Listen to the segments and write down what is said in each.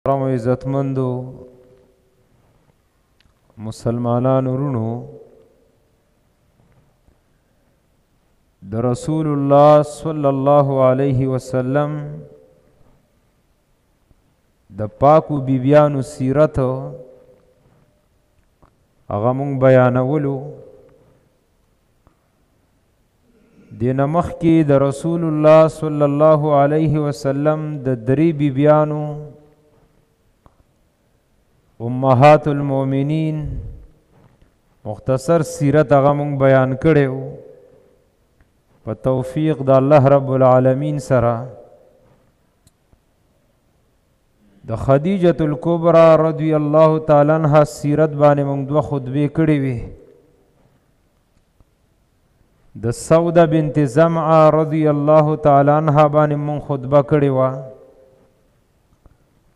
محترم و عزتمندو مسلمانانو ورونو د رسول الله صلی الله علیه وسلم د پاکو بیبیانو سیرت هغه مونږ بیانولو. دینه مخکې د رسول الله صلی الله علیه وسلم د درې بیبیانو امهات المؤمنین مختصر سیرت هغه مونږ بیان کړو په توفیق د الله رب العالمین سره. د خدیجه الکبرى رضی الله تعالی عنها سیرت باندې مونږ دوه خطبه کړې وي. د سوده بنت زمعه رضی الله تعالی عنها باندې مونږ خطبه کړې و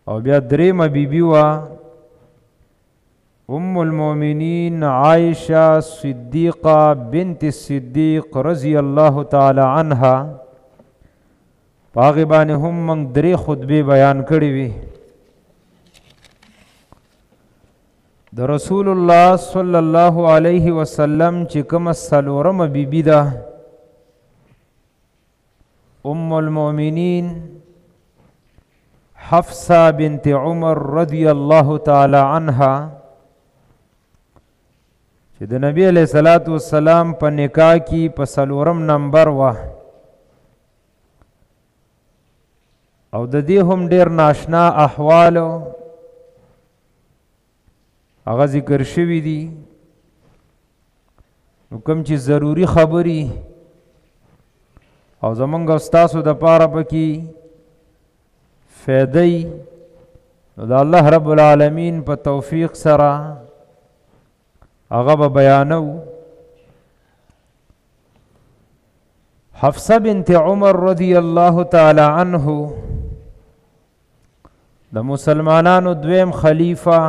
او بیا درېمه بیبي وا ام المؤمنین عائشہ صدیقہ بنت صدیق رضی اللہ تعالی عنها پاغی باندې هم منگ درې خطبه بیان کړی وی. د رسول الله صلی الله علیه وسلم چې کوم څلورم بیبی ده ام المؤمنین حفصه بنت عمر رضی الله تعالی عنها چې د نبی علیہ الصلوۃ والسلام په نکاح کې په څلورم نمبر و او د دې هم ډیر ناشنا احوال هغه ذکر شوی دي. نو کوم چې ضروری خبري او زمونږ استادو د پاره پکې فائدې نو د الله رب العالمین په توفیق سره هغه بیانو. حفصه بنت عمر رضی الله تعالی عنه د مسلمانانو دویم خلیفہ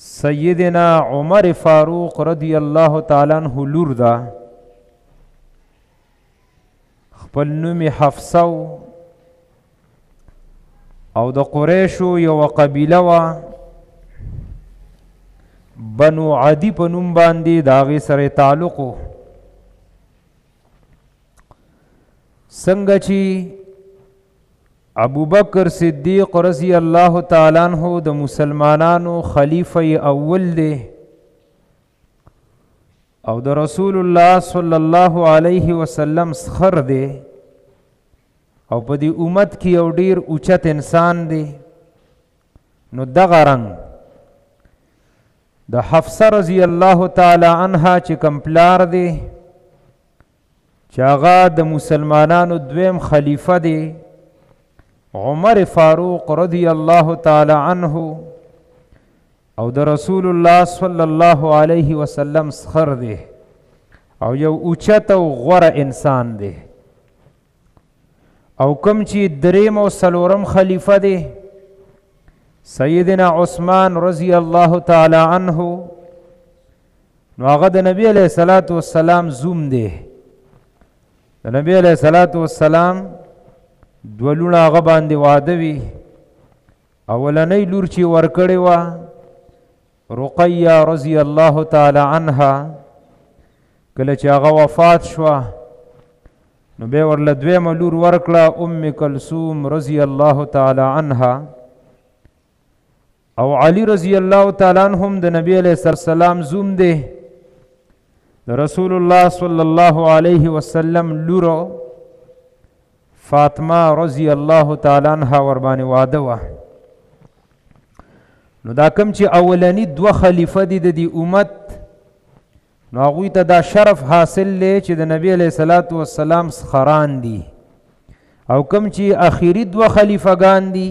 سیدنا عمر فاروق رضی الله تعالی عنه لور ده. خپل نوم حفصه او د قریشو یو قبیله وا بنو عدی په نوم باندې د هغې سره تعلق و. څنګه چې ابوبکر صدیق رضی الله تعالی عنہ د مسلمانانو خلیفہ اول دی او د رسول الله صلی الله علیه وسلم سخر دی او په دې امت کې یو ډیر اوچت انسان دی. نو دغه رنګ د حفصه رضی الله تعالی عنها چې کوم پلار دی چې هغه د مسلمانانو دویم خلیفہ دی عمر فاروق رضی الله تعالی عنه او د رسول الله صلی الله علیه وسلم سخر دی او یو اوچت او غوره انسان دی. او کوم چې دریم او څلورم خلیفہ دی سیدنا عثمان رضی الله تعالی عنه نو هغه د نبی علیہ الصلوۃ والسلام زوم دی. د نبی علیہ الصلوۃ والسلام دولونه هغه باندې واده وی. اولنۍ لور چې ورکړې و رقیہ رضی الله تعالی عنها کله چې هغه وفات شوه نو به ورله دویمه لور ورکړه ام کلثوم رضی الله تعالی عنها. او علی رضی الله تعالی عنهم د نبی علیہ السلام زوم دی. د رسول الله صلی الله علیه وسلم لور فاطمه رضی الله تعالی عنها ور باندې واده و. نو دا کوم چې اولنی دوه خلیفہ دي د دې امت نو هغوی ته دا شرف حاصل دی چې د نبی علیہ الصلوۃ والسلام سخران دي او کوم چې اخیری دوه خلیفګان دي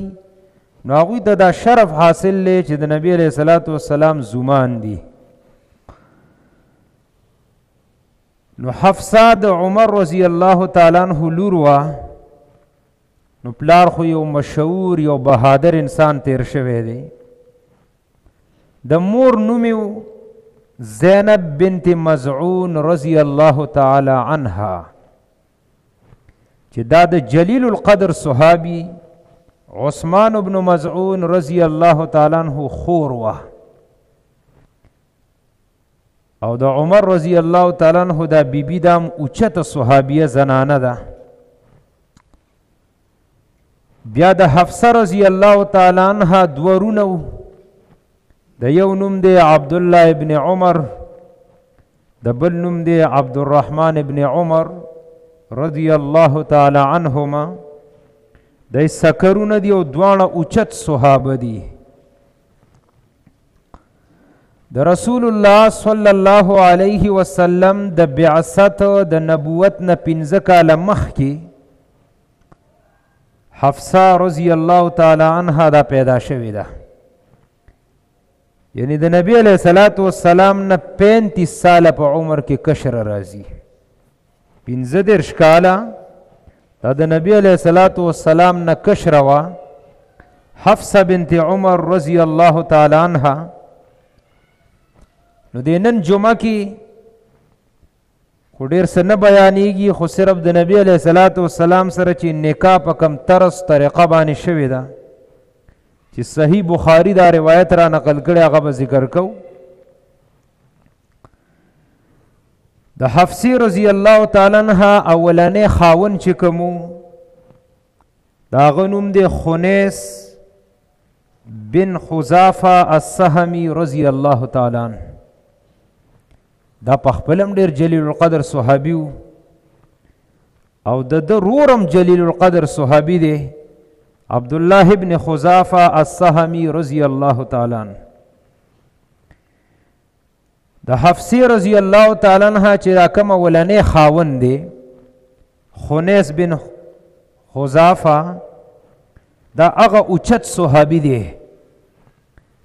نو هغوی ته دا شرف حاصل دی چې د نبی علیہ الصلوۃ والسلام زومان دي. نو حفصه د عمر رضی الله تعالی عنہ لور وا نو پلار خو یو مشهور یو بهادر انسان تیر شوی دی. د مور نوم زینب بنت مزعون رضی الله تعالی عنها چې دا د جلیل القدر صحابی عثمان ابن مزعون رضی الله تعالی عنہ خور وا او د عمر رضی الله تعالی عنہ دا بیبی دام اوچته صحابیه زنانه ده. بیا د حفصه رضی الله تعالی عنها دورونه د یو نوم دی عبد الله ابن عمر د بل نوم دی عبد الرحمن ابن عمر رضی الله تعالی عنهما. د سکرونه دی او دوانه اوچت صحابه دي. د رسول الله صلی الله علیه وسلم د بعثت د نبوت نه 15 کاله مخکې حفصه رضی الله تعالی عنها دا پیدا شوې ده. یعنی د نبی علیہ الصلوۃ والسلام نه 35 سال په عمر کې کشر راځي. 15 کاله دا د نبی علیہ الصلوۃ والسلام نه کشر وا حفصه بنت عمر رضی الله تعالی عنها. نو د نن جمعه کې خو ډېر څه نه بیانېږي خو صرف د نبی علیہ الصلوۃ والسلام سره چې نکاح په کم طرز طریقه باندې شوې ده چې صحیح بخاری دا روایت را نقل کړي هغه به ذکر کو. د حفصه رضی الله تعالی عنها اولنې خاون چې کوم دا غنوم دی خنیس بن خزافه السهمی رضی الله تعالی عنه. دا په خپلم ډېر جلیل القدر صحابي او د رورم جلیل القدر صحابي دی عبد الله ابن خزافه السهمی رضی الله تعالی عنه. د حفصه رضی الله تعالی عنها چې دا کوم ولنې خاوند دی خنیس بن خزافه دا هغه اوچت صحابي دی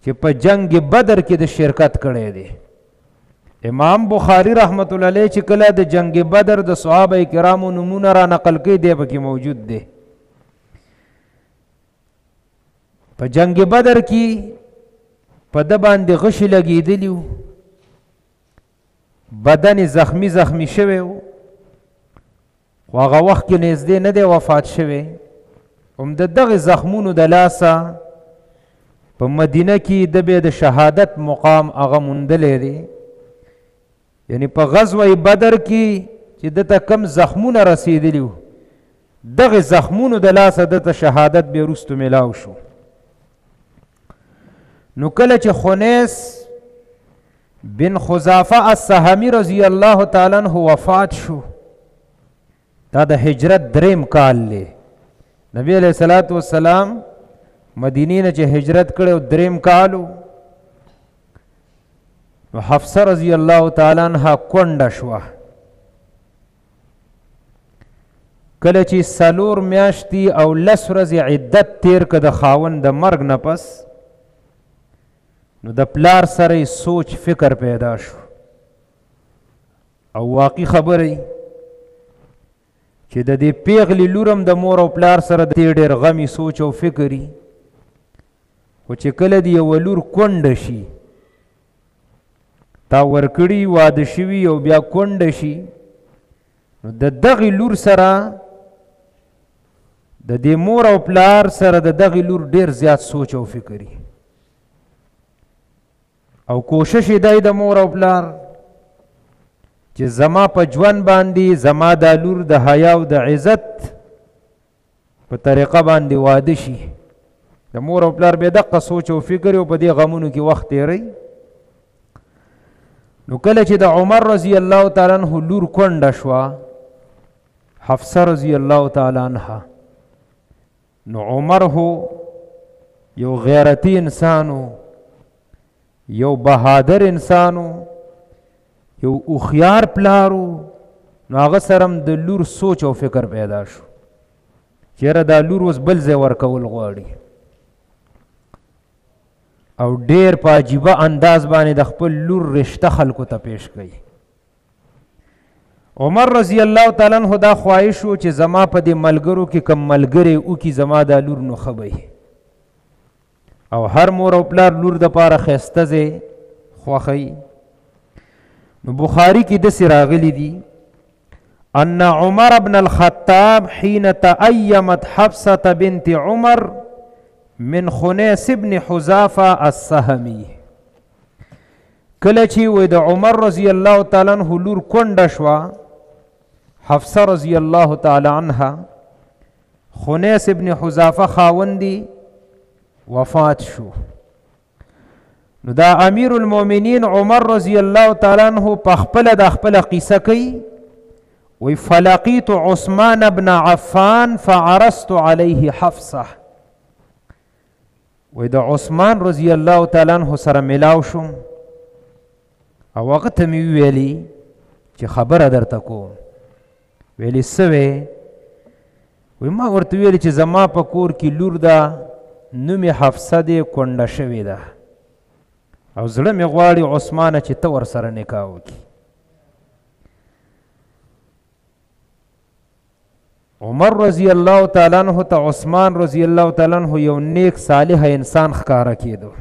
چې په جنگ بدر کې د شرکت کړی دی. امام بخاری رحمت الله علیه چې کله د جنگ بدر د صحابه کرامو نمونه را نقل کړي دی پکې موجود دی. په جنگ بدر کې په د باندې غشي لګېدلی بدن زخمی شوی خو هغه وخت کې نږدې نه دی وفات شوی. هم د دغه زخمونو د لاسه په مدینه کې د به د شهادت مقام هغه موندلی دی. یعنی په غزوه بدر کې چې دته کم زخمونه رسیدلی دغه زخمونو د لاسه دته شهادت به وروسته میلاو شو. نو کله چې خنیس بن خزافه السهمی رضی الله تعالی عنہ وفات شو دا د هجرت دریم کال لی. نبی علیہ الصلوۃ والسلام مدینې نه چې هجرت کړو دریم کالو. نو حفصه رضی الله تعالی عنها کونډه شوه. کله چې 4 میاشتې او 10 ورځې عدت تیر که د خاوند د مرګ نه پس نو د پلار سره سوچ فکر پیدا شو او واقعي خبرې چې د دې پیغلې لورم د مور او پلار سره د ډېر غمي سوچ او فکري خو چې کله د یوه لور کونډه شي تا ورکړي واده شوي او بیا کونډه شي نو د دغې لور سره د دې مور او پلار سره د دغې لور ډېر زیات سوچ او فکري او کوشش دی د مور او پلار چې زما په ژوند باندې زما دا لور د حیا او د عزت په طریقه باندې واده شي. د مور او پلار به دقه سوچ او فکر او په دې غمونو کې وخت تیری. نو کله چې د عمر رضی الله تعالی عنہ لور کونډه شوه حفصه رضی الله تعالی عنها نو عمر هو یو غیرتی انسانو یو بهادر انسانو یو اوخیار پلارو. نو هغه سرم د لور سوچ او فکر پیدا شو چیرې دا لور اوس بل ځای ورکول غواړي او ډیر په عجیبه انداز باندې د خپل لور رشته خلکو ته پیش کړي. عمر رضی الله تعالی عنہ دا خواهش و چې زما په دې ملګرو کې کم ملګری او کې زما دا لور نو خبي او هر مور او پلار لور د پاره خسته زه خوخی. نو بخاری کې د سراغلی دي ان عمر بن الخطاب حين تأيمت حفصة بنت عمر من خنیس ابن حذافه السهمی. کله چې وې د عمر رضی الله تعالی عنہ لور کونډه شوه حفصه رضی الله تعالی عنها، خنیس ابن حذافه خاوندی وفات شو. نو دا امیر المؤمنین عمر رضی الله تعالی عنہ په خپل د خپل قصه کوي وی فلقیت عثمان بن عفان فعرست علیه حفصه. وی د عثمان رضی الله تعالی عنہ سره ملاو شم او هغه ته مې ویلي چې خبره درته کوم. ویلي څه وی؟ وی ما ورته ویلي چې زما په کور کې لور ده، نوم یې حفصه دی، کونډه شوې ده او زړه مې غواړي عثمانه چې ته ورسره نکاح وکړي. عمر رضی الله تعالی عنہ ته عثمان رضی الله تعالی عنہ یو نیک صالح انسان ښکاره کېدو،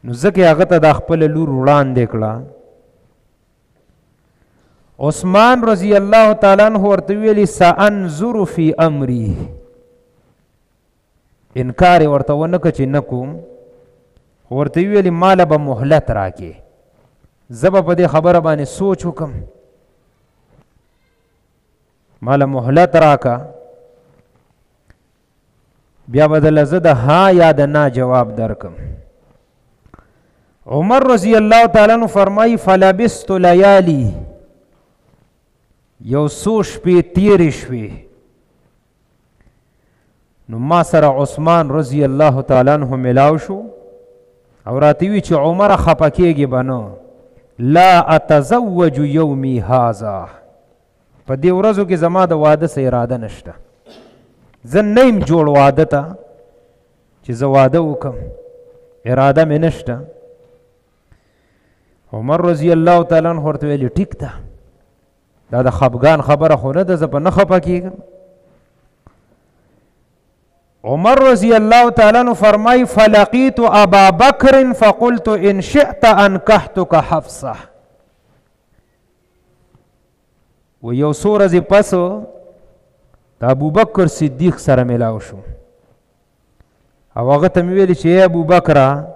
نو ځکه هغه ته د خپل لور وړاندې کړه. عثمان رضی الله تعالی عنہ ورته ویلي سأنظر فی امری، انکار ورته ونه کړ چې نه کوم، ورته ویلي ماله به مهلت راکې، زه به په دې خبره باندې سوچ وکم، ماله مهلت راکا، بیا به دله زه د ها یا د نه جواب درکم. عمر رضی الله تعالی عنہ فرمایي فلبست لیالی، یو څو شپې تیرې شوې. نو ما سره عثمان رضی الله تعالی عنہ ملاو شو او راته وی چې عمر خفه کېږي به نه، لا اتزوج یومی هذا، په دې ورځو کې زما د واده څه اراده نشته، زه نه یم جوړ واده ته چې زه واده وکم، اراده مې نشته. عمر رضی الله تعالی عنہ ورته ویلي ټیک ده، دا د خفګان خبره خو نه ده، زه په نه خفه کېږم. عمر رضی الله تعالی عنہ فرمای فلقیت ابا بکر فقلت ان شئت انکحتک حفصه. و یو څو ورځې پس د ابوبکر صدیق سره ملاو شو او هغه ته مې ویلي چې ای ابوبکره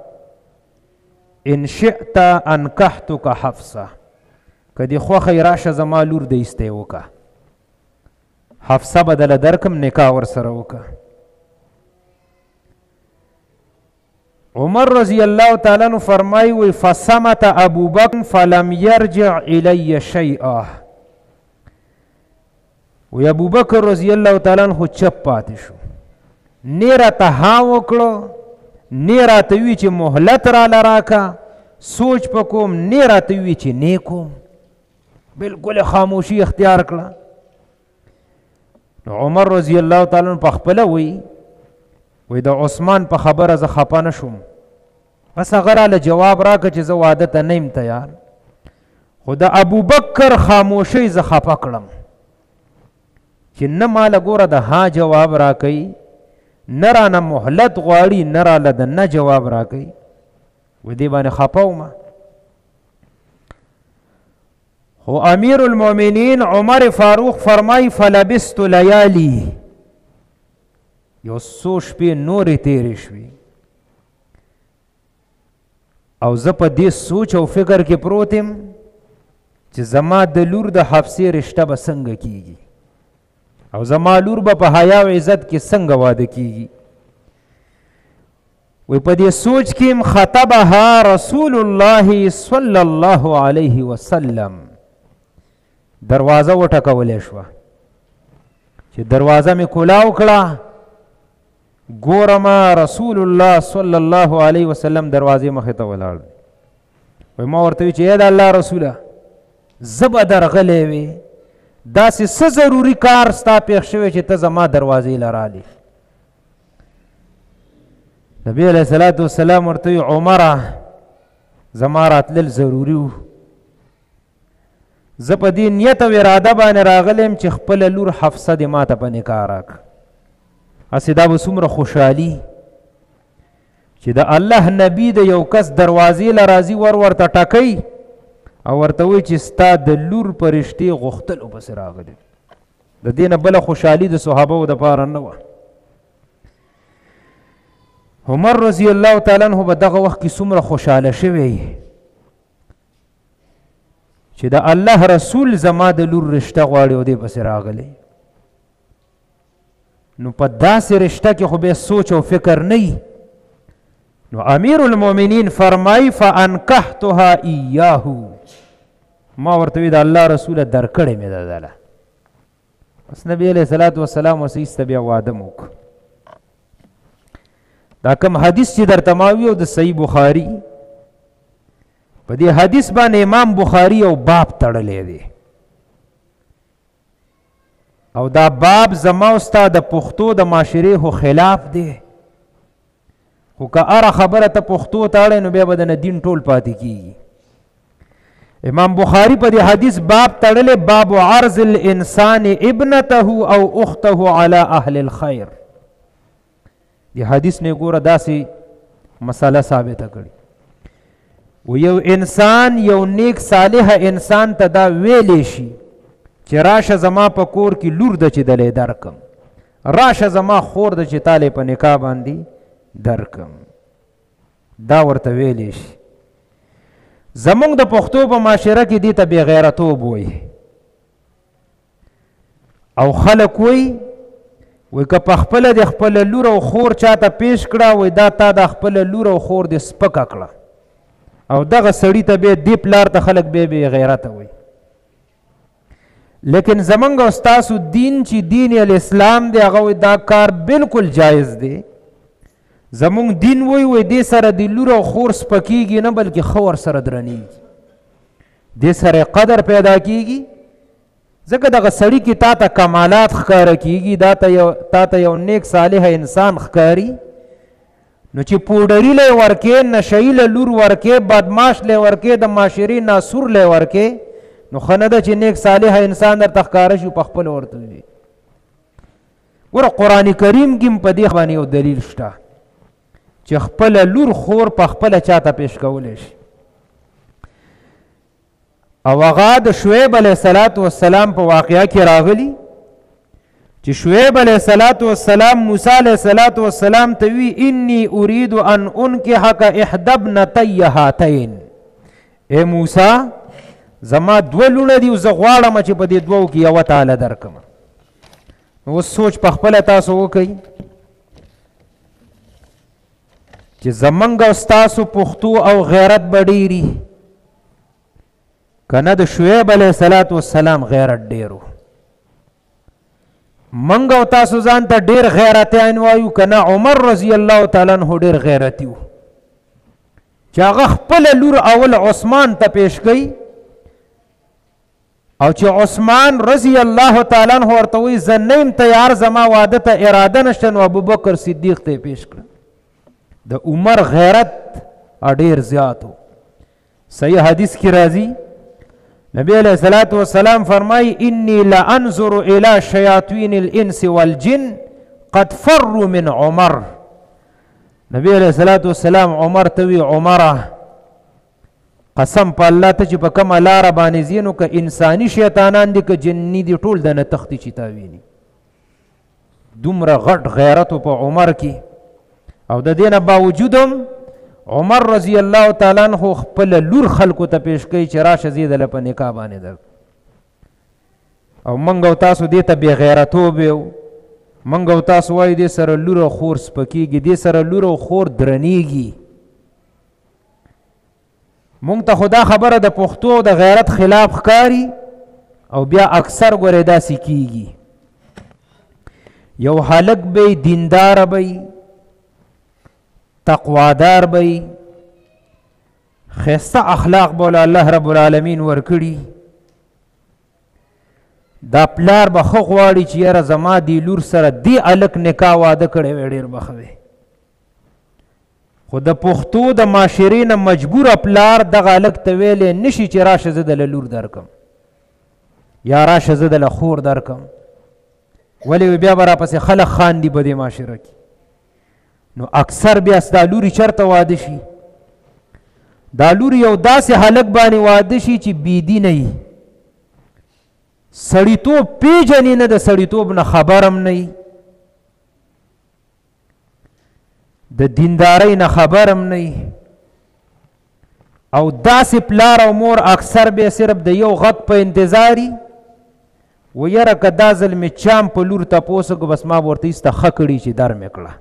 ان شئت انکحتک حفصه، که دې خوښه یې راشه زما لور د ایستی وکړه، حفصه به دله درکم، نکاح ورسره وکړه. عمر رضی الله تعالی عنہ فرمایي وی فصمت ابو بکر فلم یرجع الی شیئا. وی ابو بکر رضی الله تعالی عنہ چپ پاتې شو، نه راته ها وکړو، نه راته وی چې مهلت را لراکا، سوچ پکوم، نه راته وی چې نه کوم، بالکل خاموشي اختیار کړه. عمر رضی الله تعالی عنہ په خپله وی د عثمان په خبره زه خفه نه شوم، بس هغه راله جواب راکړه چې زه واده ته نه یم تیار، خو د ابوبکر خاموشۍ زه خفه کړم چې نه ماله ګوره د ها جواب راکوي، نه رانه مهلت غواړي، نه راله د نه جواب راکوي، و دې باندې خفه ومه. خو امیر المؤمنین عمر فاروق فرمای فلبست لیالی، یو څو شپې نورې تیرې شوې او زه په دې سوچ او فکر کې پروت یم چې زما د لور د حفصې رشته به څنګه کیږي او زما لور به په حیا او عزت کې څنګه واده کیږي. وی په دې سوچ کې خطبها رسول الله صلی الله علیه وسلم، دروازه وټکولې شوه چې دروازه مې کولاو کړه، ګورم رسول الله صلی الله علیه وسلم دروازې مخې ته ولاړ. وی ما ورته وی چې ای د الله رسوله زه به درغلی وې، داسې څه ضروري کار ستا پېښ شوی چې ته زما دروازې لرالې. نبی علیه الصلاة والسلام ورته وی عمره زما راتلل ضروري و، زه په دې نیت او اراده باندې راغلی یم چې خپله لور حفصه دې ما ته په نکاح راکړه. هسې دا به څومره خوشحالي چې د الله نبي د یو کس دروازې له راځي ورته ټکوي او ورته وایي چې ستا د لور په رشتې غوښتلو پسې راغلی. د دې نه بله خوشحالي د صحابو دپاره نه وه. عمر رضی الله تعالی عنہ په دغه وخت کې څومره خوشاله شوی چې د الله رسول زما د لور رشته غواړي او دې پسې راغلی. نو په داسې رشته کې خو به سوچ او فکر نه. نو امیر المؤمنین فرمای فانکحتها ایاه، ما ورته وی د الله رسول درکړې مې ده. بس نبی علیہ الصلوۃ والسلام وسیسته بیا واده موک. دا کوم حدیث چې درته ما وی او د صحیح بخاری په دې حدیث باندې امام بخاری او باب تړلې دی او دا باب زما استاد د پښتو د معاشره خو خلاف دی. خو که اره خبره ته پښتو تاړې نو بیا به د دین ټول پاتې کیږي. امام بخاری په دې حدیث باب تړلې باب عرض الانسان ابنته او اخته على اهل الخير. دې حدیث نه ګوره داسې مسله ثابته کړي و یو انسان یو نیک صالح انسان ته دا ویلې شي چې راشه زما په کور کې لور د چې دلې درکم، راشه زما خور د چې تاله په نکاح باندې درکم، دا ورته ویلې شي. زمونږ د پښتو په معاشره کې دې ته بې غیرتوب وایي او خلک وایي که په خپله د خپله لور او خور چاته پیش کړه وایي دا تا د خپله لور او خور دې سپکه کړه او دغه سړي ته بیا دې پلار ته خلک بې غیرته وایي. لیکن زمونږ او ستاسو دین چې دین الاسلام دی هغه دا کار بالکل جایز دی. زمونږ دین وایي دې سره د لور او خور سپکیږي نه بلکې خور سره درنیږي، دې سره قدر پیدا کیږي. ځکه دغه سړي کې تا ته کمالات ښکاره کیږي، تا ته یو نیک صالح انسان ښکاري. نو چې پوډري لی ورکې، نشهي له لور ورکې، بدماش لی ورکې، د معاشرې ناسور لی ورکې، نو ښه نه ده چې نیک صالح انسان درته ښکاره شي په خپله ورته وي. ګوره قرآن کریم کې په دې باندې یو دلیل شته چې خپله لور خور په خپله چاته پیش کولی شي. او هغه د شعیب علیه السلام په واقعه کې راغلی چې شعیب علیه السلام موسی علیه السلام ته وی انی اريد ان انکحک احدى ابنتی هاتین، اے موسی زما دوه لونه دي او زه غواړم چې په دې دوو کې یوه تاله درکم. اوس سوچ په خپله تاسو وکئ چې زمونږ او ستاسو پښتو او غیرت به ډېري که نه د شعیب علیه السلام غیرت ډېرو. منګ او تاسو ځان ته ډېر غیرتیان وایو که نه عمر رضی الله تعالی عنہ ډېر غیرتي و چې هغه خپله لور اول عثمان ته پیش کوي او چې عثمان رضی الله تعالی عنہ ورته وایي زه نه یم تیار، زما واده ته اراده نشته، نو ابوبکر صدیق ته پیش کړه. د عمر غیرت ډېر زیات و. صحیح حدیث کې راځي نبی علیہ الصلوۃ والسلام فرمائی انی لانظر الی شیاطین الانس والجن قد فروا من عمر. نبی علیہ الصلوۃ والسلام عمر ته وی عمره قسم په الله ته چې په کومه لاره باندې ځې نو که انساني شیطانان دي که جني دي ټول دنه تښتي چې تا ویني. دومره غټ غیرت په عمر کې او د دې نه باوجود هم عمر رضی الله تعالی عنہ خپل لور خلکو ته پیش کوي چې راشه زی دله په نکاح باندې در. او منګ او تاسو دې ته بې غیرتوب یو، منګ او تاسو وایو دې سره لور او خور سپکیږي، دې سره لور او خور درنیږي. مونږ ته خدا خبره د پښتو د غیرت خلاف ښکاري او بیا اکثر ګورې داسې کیږي. یو هلک به دیندار به تقوادار به خسته اخلاق بوله الله رب العالمین ورکړي، دا پلار به خو غواړي چې یاره زما دی لور سره دی الک نکاح واده کړی وی ډېر به ښه وی. خو د پښتو د معاشرې نه مجبوره پلار دغه هلک ته ویلی نشي چې راشه زه دله لور درکم یا راشه زه دله خور درکم. ولې بیا به راپسې خلک خاندي په دې معاشره کې. نو اکثر بیا ستا لوري چرته واده شي؟ دا لوري یو داسې هلک باندې واده شي چې بېدینه وي، سړیتوب پیژني نه، د سړیتوب نه خبر هم نه وي. د دیندارۍ نه خبرم نه او داسې پلار او مور اکثر به صرف د یو غږ په انتظاري و یاره که دا ځل مې چام په لور تپوس وکړو بس ما به ورته ایسته ښه کړي چې در مې کړه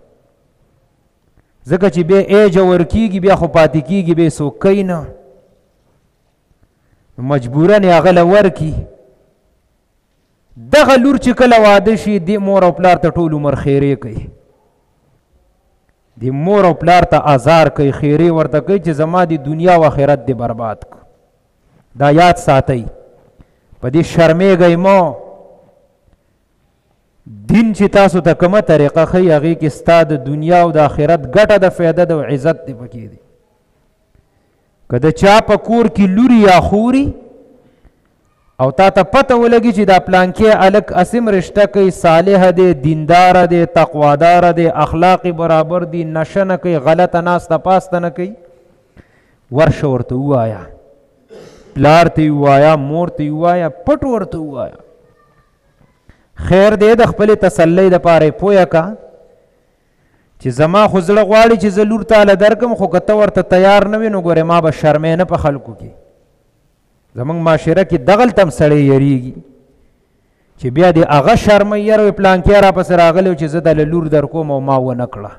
ځکه چې بیا ایجه ورکېږي بیا خو پاتې کېږي بیا څوک کوي نه مجبورن یې هغه له ورکي دغه لور چې کله واده شي دې مور او پلار ته ټول عمر خیرې کوي دی مور او پلار ته آزار کوي خیرې ورته کوي چې زما د دنیا او آخرت دې برباد کړ دا یاد ساتئ په دې شرمېږئ مو دین چې تاسو ته کومه طریقه ښیي هغې کې ستا د دنیا او د آخرت ګټه د فایده د عزت دې پکې دی که د چا په کور کې لوري یا خوري او تا ته پته ولګي چې دا پلانکې الک اسم رشته کوي صالح دی دینداره دی تقواداره دی اخلاق برابر دی نشه نه کوي غلطه ناسته پاسته نه کوي ورشه ورته ووایه پلار ته ووایه مور ته ووایه پټ ورته ووایه خیر دی د خپلې تسلی دپاره یې پویه که چې زما خو زړه غواړي چې زه لور تاله درکم خو که ته ورته تیار نه وي نو ګورې ما به شرمې نه په خلکو کې زمونږ معاشره کې دغلته هم سړی یریږي چې بیا د هغه شرمۍ یره پلانکې راپسې راغلی چې زه دله لور در کوم او ما ونه کړه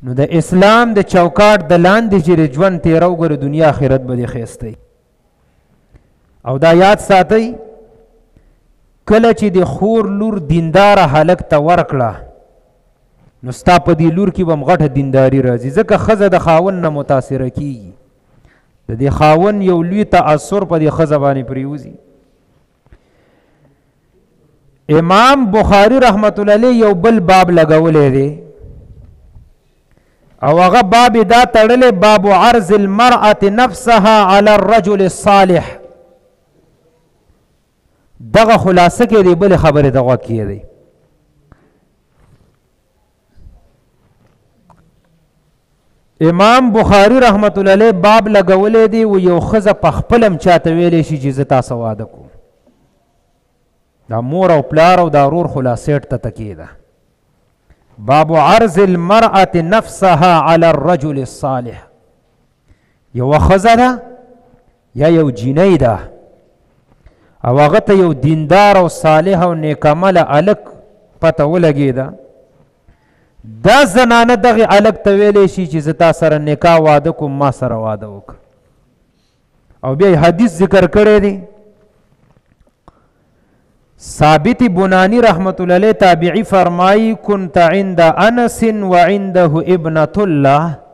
نو د اسلام د چوکاټ د لاندې چې د ژوند تیره وګورې دنیا آخرت به دې ښایستی او دا یاد ساتئ کله چې د خور لور دینداره هلک ته ورکړه نو ستا په دې لور کې به هم غټه دینداري راځي ځکه ښځه د خاوند نه متاثره کیږي د دې خاوند یو لوی تاثر په دې ښځه باندې پریوزي امام بخاری رحمت الله علیه یو بل باب لګولی دی او هغه باب دا تړلی باب عرض المرأة نفسها على الرجل الصالح دغه خلاصه کې دی بل خبره دغه کې دی امام بخاری رحمت الله علیه باب لګولې دی و یو ښځه په خپلم چاته ویلی شي چې زه تاسو واده کوم دا مور او پلار او دا ورور خلاصېټ ته تکیه ده باب عرض المرأة نفسها على الرجل الصالح یو ښځه ده یا یو جینۍ ده او هغه ته یو دیندار او صالح او نیکعمله الک پته ولګېده دا زنانه دغه الک ته ویلی شي چې زه تا سره نکاح واده کوم ما سره واده وکړه او بیا حدیث ذکر کړی دی ثابت بنانی رحمت الله علیه تابعی فرمایی كنت عند انس وعنده ابنة الله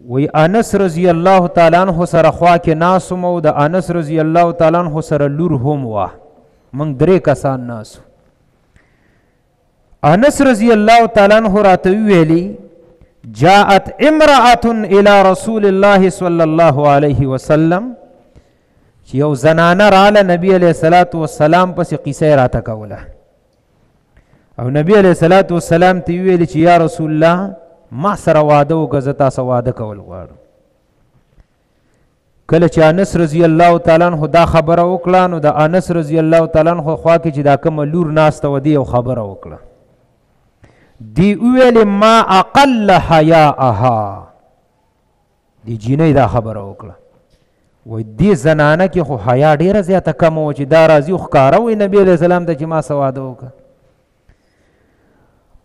وی انس رضی الله تعالی عنہ سره خوا کې ناسم او د انس رضی الله تعالی عنہ سره لور هم وا موږ درې کسان ناسو انس رضی الله تعالی عنہ راته ویلي جاءت امرأة الى رسول الله صلی الله علیه وسلم چې یو زنانه راله نبی علیه الصلاۃ والسلام پسې قصه راته کوله او نبی علیه الصلاۃ والسلام ته ویلي چې یا رسول الله ما سره واده وکړه زه تاسو واده کول غواړم کله چې انس رضی الله تعالی عنہ دا خبره وکړه نو د انس رضی الله تعالی عنہ خوا کې چې دا کومه لور ناسته و دی یو خبره وکړه دی ویلې ما اقل حیاءها دی جینۍ دا خبره وکړه وای دی زنانه کې خو حیا ډیره زیاته کم و چې دا راځي خو ښکاره وایي نبي علیه السلام ته چې ما څه واده وکړه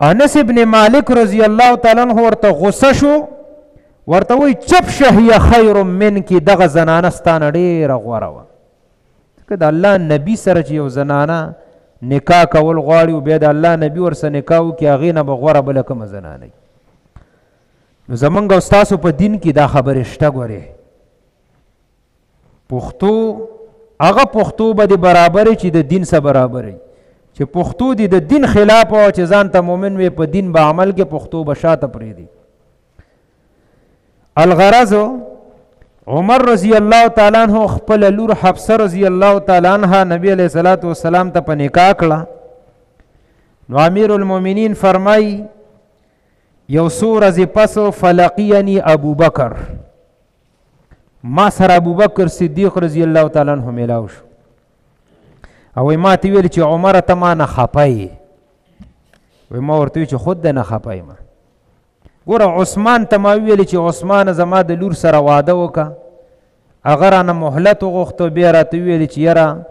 انس ابن مالک رضی الله تعالی عنہ ورته غصه شو ورته وایي چپ شه هي خیر منک دغه زنانه ستانه ډیره غوره وه ځکه د الله نبي سره چې یو زنانه نکاح کول غواړي او بیا د الله نبي ورسره نکاح وکړي هغې نه به غوره بله کومه زنانه نو زمونږ او ستاسو په دین کې دا خبرې شته ګورې پښتو هغه پښتو به د برابرې چې د دین سره برابرې چې پښتو دی د دین خلاف او چې ځان ته مؤمن وي په دین به عمل کې پښتو به شاته پرېږدي الغرض عمر رضی الله تعالی عنہ خپل لور حفصه رضی الله تعالی عنها نبی علیہ الصلوۃ والسلام ته په نکاح کړه نو امیر المؤمنین فرمای یو څو ورځې پس فلقینی ابو بکر ما سره ابو بکر صدیق رضی الله تعالی عنہ میلاو شو او ما ته ویل چې عمر ته ما نه خپای وی ما ورته چې خود نه خپه یم. ګوره عثمان ته ما ویلې چې عثمان زما د لور سره واده وکړه، هغه رانه مهلت وغوښته، بیا راته ویلې چې یاره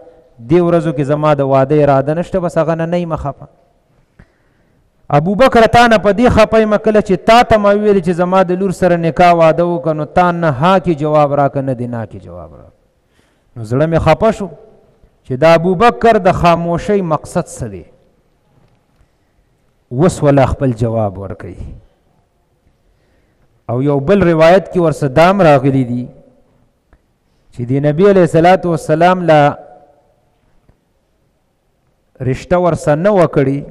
دې ورځو کې زما د واده اراده نشته، بس هغه نه یم خپه. ابوبکر تا نه په دې خپه یم کله چې تا ته ما ویلې چې زما د لور سره نکاح واده وکړه، نو تا نه ها کې جواب راکړه نه دې نا کې جواب راکړه. نو زړه مې خپه شو چې د ابوبکر د خاموشۍ مقصد څه دی. اوس ولا خپل جواب ورکوي. او یو بل روایت کې ورسه دام راغلی دي چې د نبی علیه الصلاة والسلام لا رشته ورسه نه وکړي،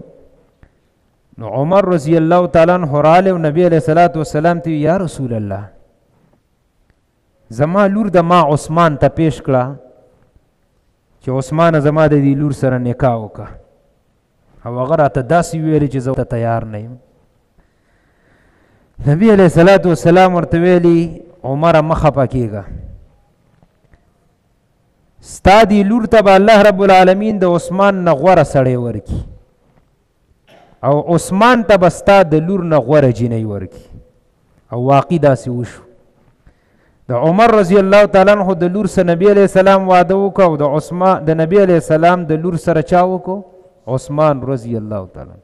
نو عمر رضی الله تعالی عنہ راله او نبی علیه الصلاة والسلام ته یا رسول الله زما لور د ما عثمان ته پیش کړه چې عثمان زما د دې لور سره نکاح وکړه، او هغه راته داسې ویلي چې زه ته تیار نه یم. نبی علیه الصلاة والسلام ورته ویلي عمره مه خفه کېږه، ستا دې لور ته به الله رب العالمین د عثمان نه غوره سړی ورکي، او عثمان ته به ستا د لور نه غوره جینۍ ورکي. او واقع داسې وشو. د عمر رضی الله تعالی عنہ د لور سره نبی علیه السلام واده وکړه، او د نبی علیه السلام د لور سره چا وکړو؟ عثمان رضی الله تعالی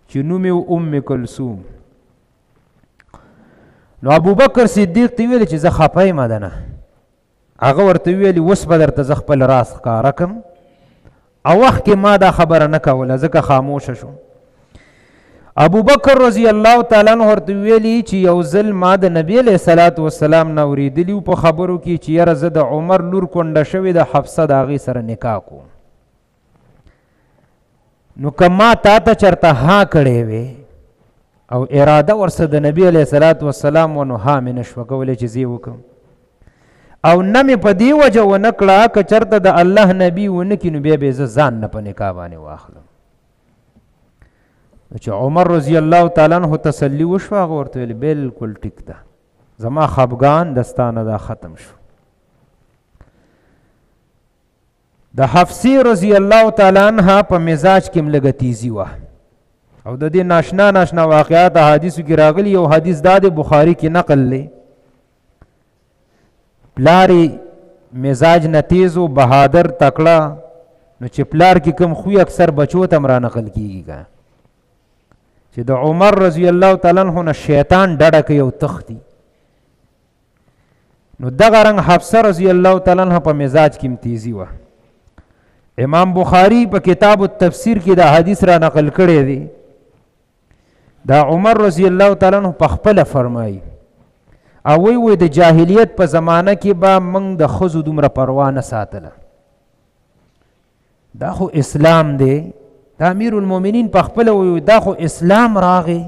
چې نوم یې ام کلثوم. نو ابوبکر صدیق ته ویل چې زه خفه یم ده نه. هغه ورته ویلي اوس به درته زه خپل راز ښکاره کړم، او وخت کې ما دا خبره نه کوله ځکه خاموشه شوم. ابوبکر رضی الله تعالی عنہ ورته ویلي چې یو ځل ما د نبی علیه الصلاة والسلام نه اورېدلي په خبرو کې چې یاره زه د عمر لور کونډه شوې د حفصه د هغې سره نکاح کوم، نو که ما تا ته چرته ها کړی وې او اراده ورسره د نبی علیه الصلاة والسلام و، نو ها مې نشوه کولی چې زه یې وکړم، او نه مې په دې وجه ونه کړه که چرته د الله نبي ونه کړي نو بیا به زه ځان نه په نکاح باندې واخلم. چې عمر رضی الله تعالی عنہ تسلی وشوه، هغه ورته ویل بالکل ټیک ده، زما خفګان دستانه دا ختم شو. د حفصې رضی الله تعالی عنها په مزاج کې لږه تیزی وه، او د دې ناشنا واقعات احادیثو کې راغلي. یو حدیث دا د بخاري کې نقل دی، پلاری مزاج نه تیز و بهادر تکړه، نو چې پلار کې کوم خوی اکثر بچو ته را نقل کیږي چې د عمر رضی الله تعالی عنہ نه شیطان ډډه کوي او تختی. نو دغه رنګ حفصه رضی الله تعالی عنہ په مزاج کې تیزی وه. امام بخاری په کتاب التفسیر کې دا حدیث را نقل کړی دی. دا عمر رضی الله تعالی عنہ په خپله فرمایي، او وی د جاهلیت په زمانه کې به موږ د ښځو دومره پروا نه ساتله، دا خو اسلام دی. دا امیر المؤمنین په خپله وی دا خو اسلام راغی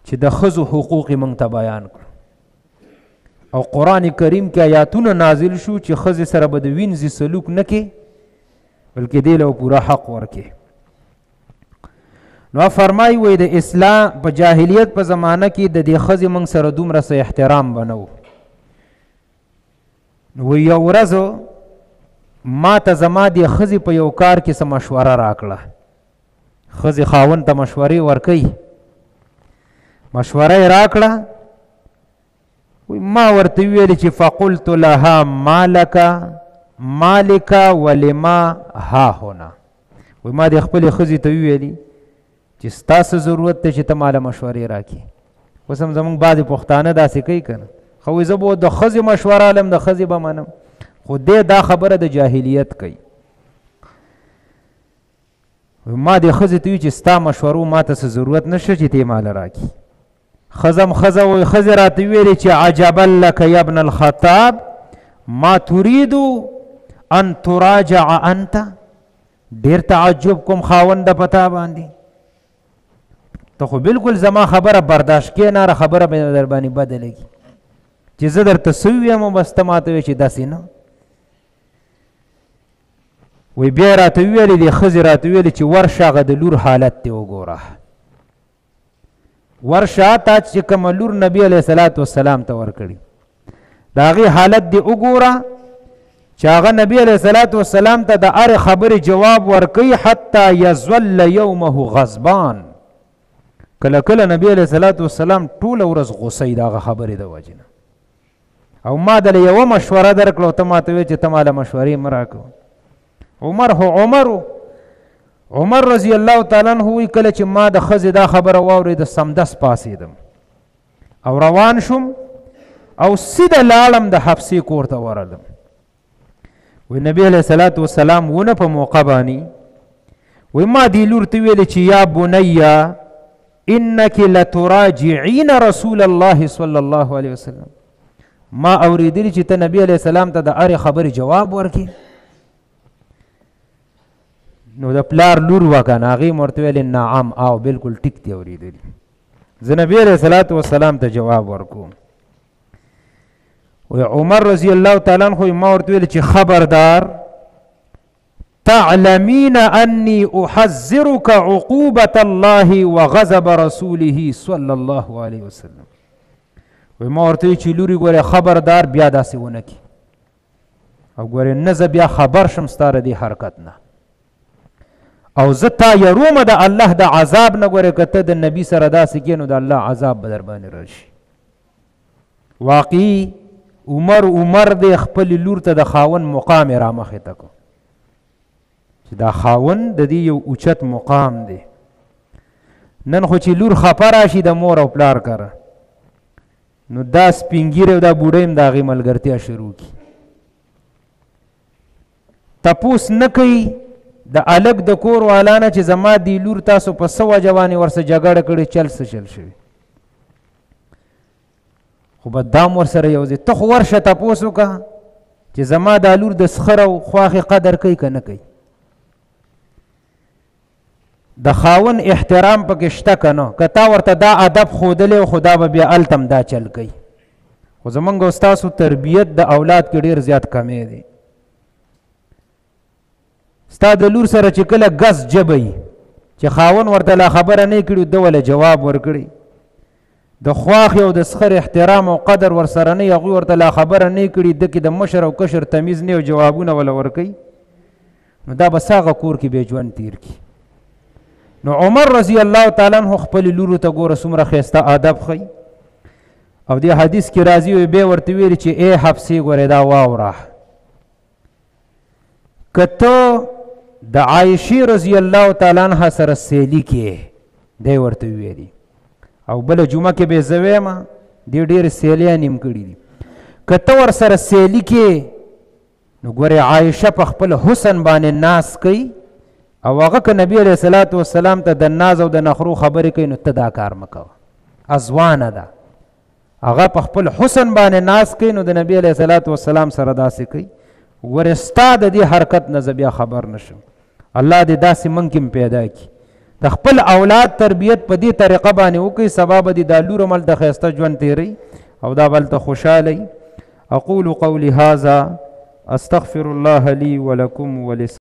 چې د ښځو حقوق موږ ته بیان کړو، او قرآن کریم کې آیاتونه نازل شو چې ښځې سره به د وینځي سلوک نه کې، بلکې دې له پوره حق ورکې. نو فرمایي وی د اسلام په جاهلیت په زمانه کې د دې ښځې موږ سره دومره څه احترام به نه و. نو یو ورځ ما ته زما د ښځې په یو کار کې څه مشوره راکړه. ښځې خاوند ته مشورې ورکوي، مشوره یې راکړه. ما ورته ویلې چې فقلت لها مالک ولما ها هنا. ما د خپلې ښځې ته ویلي چې ستاسو ضرورت دی چې ته ماله مشورې راکړي. اوس هم زموږ بعضې پښتانه داسې کوي که نه، خو زه به د ښځې مشوره لم، د ښځې به منم، خو دې دا خبره د جاهلیت کوي. ما د ښځې ته وي چې ستا مشورو ما ته څه ضرورت نشته چې ته یې ماله راکړي. ښځه وایي، ښځې راته ویلې چې عجبا لک یا ابن الخطاب ما تريد ان تراجع انت. ډېر تعجب کوم خاونده په تا باندې، ته خو بالکل زما خبره برداشت کې نه، خبره به در باندې بده لګي چې زه درته څه ووایم بس ته ماته وایې چې داسې نه. وی بیا راته ویلې دې ښځې راته ویلې چې ورشه هغه د لور حالت دې وګوره، ورشه تا چې کومه لور نبي علیه الصلاة والسلام ته ورکړي د هغې حالت دې وګوره چې هغه نبی علیه الصلاة والسلام ته د هرې خبرې جواب ورکوي حتی یظل یومه غضبان. کله کله نبی علیه الصلاة والسلام ټوله ورځ غصه د هغه خبرې د وجې نه. او ما دله یوه مشوره درکړه او ته ما ته وایې چې ته ماله مشورې مه راکوه. عمر خو عمر رضی الله تعالی عنه وایي کله چې ما د ښځې دا خبره واورېده سمدست پاڅېدم او روان شوم او سیده لاړم د حفصې کور ته ورغلم. وی نبی علیه الصلاة والسلام ونه په موقع باندې وی ما دې لور ته ویلې چې یا بنیه انک لتراجعین رسول الله صلی الله علیه وسلم. ما اوریدلی چې ته نبی علیه السلام ته د هرې خبرې جواب ورکړې. نو د پلار لور وه که نه هغې مې ورته ویلې نعم او بلکل ټیک دې اورېدلي. زه نبی علیه الصلاة والسلام ته جواب ورکوم. وی عمر رضی الله تعالی عنہ ما ورته ویل چې خبردار تعلمین انی احذرک عقوبة الله وغضب رسوله صلی الله علیه وسلم. وی ما ورته وی چې لوري ګوره خبردار بیا داسې ونه کړي او ګوره نه زه بیا خبر شم ستا د دې حرکت نه او زه تا یرومه د الله د عذاب نه. ګوره که ته د نبي سره داسې کړې نو د الله عذاب به در باندې راشي. واقعي عمر دی خپل لور ته د خاون مقام را مخې ته کو چې دا خاون د دې یو اوچت مقام دی. نن خو چې لور خفه راشي د مور او پلار کره نو دا سپینګیری او دا بوډۍ هم د هغې ملګرتیا شروع کړي. تپوس نه کوي د الګ د کور والا نه چې زما دې لور تاسو په څه وجه باندې ورسره جګړه کړې چل څه چل شوي خو بدام ورسره یو ځای ته خو ورشه تپوس وکړه چې زما دا لور د سخر او خواښې قدر کوي که نه کوي. د خاون احترام پکې شته که نه که تا ورته دا ادب ښودلی خو دا به بیا هلته هم دا چل کوي. خو زمونږ او ستاسو تربیت د اولاد کې ډېر زیات کمی دی. ستا د لور سره چې کله ګز جبی چې خاون ورته لا خبره نه کړي ده وله جواب ورکړي د خواښې او د سخر احترام او قدر ورسره نه هغوی ورته لا خبره نه کړي ده کې د مشر او کشر تمیز نه او جوابونه وله ورکوي نو دا به ساغه کور کې به ژوند تیر کړي. نو عمر رضی الله تعالی عنہ خپل لورو ته ګوره څومره ښایسته ادب ښیي او دې حدیث کې راځي وی بیا ورته ویلي چې ای حفصې ګورې دا واوره که ته د عایشې رضی الله تعالی عنها سره سیلي کې دی ورته ویلي او بله جمعه کې به زه ویم دې ډېرې سیلیانې هم کړي دي. که ته ورسره سیلي کې نو ګورې عایشه په خپل حسن باندې ناز کوي او هغه که نبی علیه الصلاة والسلام ته د ناز او د نخرو خبرې کوي نو ته دا کار مه کوه. ازوانه ده هغه په خپل حسن باندې ناز کوي نو د نبی علیه الصلاة والسلام سره داسې کوي. ګورې ستا د دې حرکت نه زه بیا خبر نشم. الله دې داسې موږ کې پیدا کړي د خپل اولاد تربیت په دې طریقه باندې وکړي سبا به دې دا لور هم هلته ښایسته ژوند تېروي او دا به هلته خوشحاله. اقول قولي هذا استغفر الله لي ولكم